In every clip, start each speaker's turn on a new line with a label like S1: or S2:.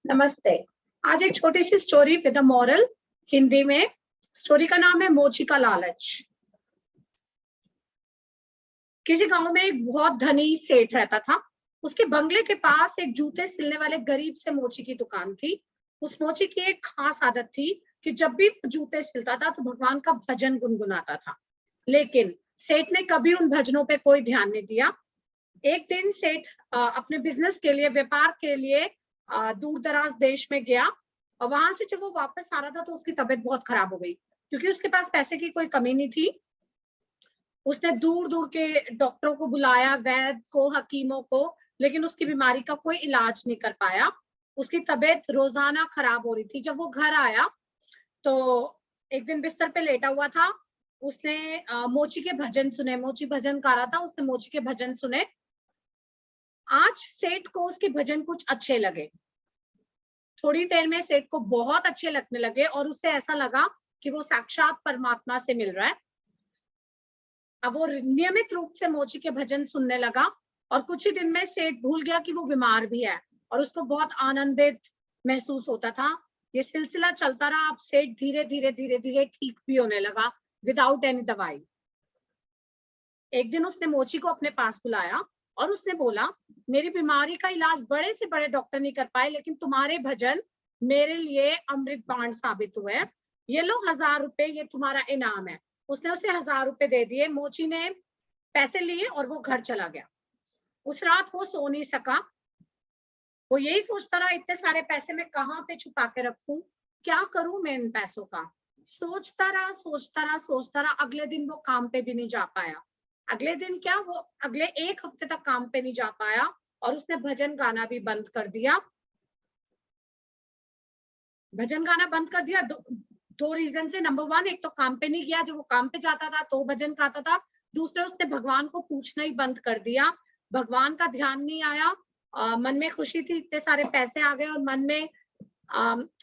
S1: नमस्ते। आज एक छोटी सी story with a moral, Hindi में। स्टोरी का नाम है मोची का लालच। किसी गांव में एक बहुत धनी सेठ रहता था। उसके बंगले के पास एक जूते सिलने वाले गरीब से मोची की दुकान थी। उस मोची की एक खास आदत थी कि जब भी वो जूते सिलता था तो भगवान का भजन गुनगुनाता था। लेकिन सेठ ने कभी उन भजनों पे कोई ध्यान नहीं दिया। एक दिन सेठ अपने बिजनेस के लिए, व्यापार के लिए दूर दराज देश में गया। और वहां से जब वो वापस आ रहा था तो उसकी तबीयत बहुत खराब हो गई, क्योंकि उसके पास पैसे की कोई कमी नहीं थी। उसने दूर दूर के डॉक्टरों को बुलाया, वैद्य को, हकीमों को, लेकिन उसकी बीमारी का कोई इलाज नहीं कर पाया। उसकी तबीयत रोजाना खराब हो रही थी। जब वो घर आया तो एक दिन बिस्तर पे लेटा हुआ था। उसने मोची के भजन सुने। मोची भजन गा रहा था, उसने मोची के भजन सुने। आज सेठ को उसके भजन कुछ अच्छे लगे। थोड़ी देर में सेठ को बहुत अच्छे लगने लगे और उससे ऐसा लगा कि वो साक्षात परमात्मा से मिल रहा है। अब वो नियमित रूप से मोची के भजन सुनने लगा और कुछ ही दिन में सेठ भूल गया कि वो बीमार भी है और उसको बहुत आनंदित महसूस होता था। ये सिलसिला चलता रहा। अब सेठ धीरे धीरे धीरे धीरे ठीक भी होने लगा विदाउट एनी दवाई। एक दिन उसने मोची को अपने पास बुलाया और उसने बोला, मेरी बीमारी का इलाज बड़े से बड़े डॉक्टर नहीं कर पाए, लेकिन तुम्हारे भजन मेरे लिए अमृत बाण साबित हुए। ये लो 1000 रुपए, ये तुम्हारा इनाम है। उसने उसे 1000 रुपए दे दिए। मोची ने पैसे लिए और वो घर चला गया। उस रात वो सो नहीं सका। वो यही सोचता रहा, इतने सारे पैसे मैं कहाँ पे छुपा के रखूं, क्या करूं मैं इन पैसों का। सोचता रहा, सोचता रहा, सोचता रहा। अगले दिन वो काम पे भी नहीं जा पाया। अगले दिन क्या, वो अगले एक हफ्ते तक काम पे नहीं जा पाया और उसने भजन गाना भी बंद कर दिया। भजन गाना बंद कर दिया दो रीजन से। नंबर 1, एक तो काम पे नहीं गया। जब वो काम पे जाता था तो भजन गाता था। दूसरे, उसने भगवान को पूछना ही बंद कर दिया। भगवान का ध्यान नहीं आया। मन में खुशी थी, इतने सारे पैसे आ गए, और मन में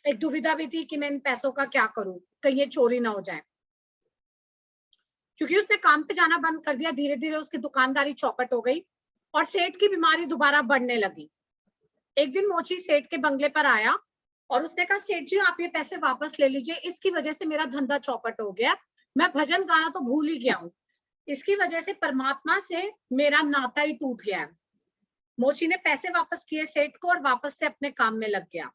S1: एक दुविधा भी थी कि मैं इन पैसों का क्या करूं, कहीं ये चोरी ना हो जाए। क्योंकि उसने काम पे जाना बंद कर दिया, धीरे धीरे उसकी दुकानदारी चौपट हो गई और सेठ की बीमारी दोबारा बढ़ने लगी। एक दिन मोची सेठ के बंगले पर आया और उसने कहा, सेठ जी आप ये पैसे वापस ले लीजिए, इसकी वजह से मेरा धंधा चौपट हो गया। मैं भजन गाना तो भूल ही गया हूँ। इसकी वजह से परमात्मा से मेरा नाता ही टूट गया है। मोची ने पैसे वापस किए सेठ को और वापस से अपने काम में लग गया।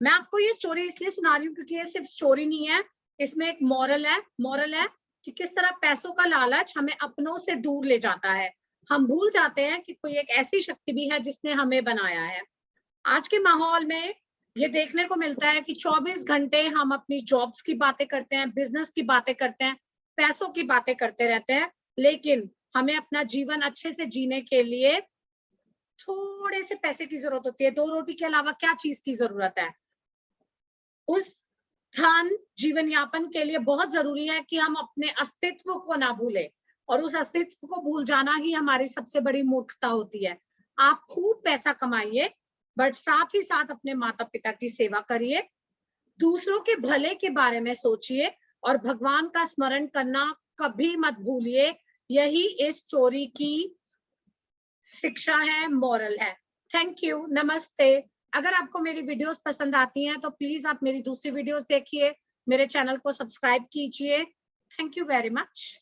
S1: मैं आपको ये स्टोरी इसलिए सुना रही हूँ क्योंकि ये सिर्फ स्टोरी नहीं है, इसमें एक मॉरल है कि किस तरह पैसों का लालच हमें अपनों से दूर ले जाता है। हम भूल जाते हैं कि कोई एक ऐसी शक्ति भी है जिसने हमें बनाया है। आज के माहौल में ये देखने को मिलता है कि 24 घंटे हम अपनी जॉब्स की बातें करते हैं, बिजनेस की बातें करते हैं, पैसों की बातें करते रहते हैं, लेकिन हमें अपना जीवन अच्छे से जीने के लिए थोड़े से पैसे की जरूरत होती है। 2 रोटी के अलावा क्या चीज की जरूरत है। उस धन जीवन यापन के लिए बहुत जरूरी है कि हम अपने अस्तित्व को ना भूलें, और उस अस्तित्व को भूल जाना ही हमारी सबसे बड़ी मूर्खता होती है। आप खूब पैसा कमाइए, बट साथ ही साथ अपने माता पिता की सेवा करिए, दूसरों के भले के बारे में सोचिए और भगवान का स्मरण करना कभी मत भूलिए। यही इस स्टोरी की शिक्षा है, मॉरल है। थैंक यू, नमस्ते। अगर आपको मेरी वीडियोस पसंद आती हैं तो प्लीज आप मेरी दूसरी वीडियोस देखिए, मेरे चैनल को सब्सक्राइब कीजिए। Thank you very much.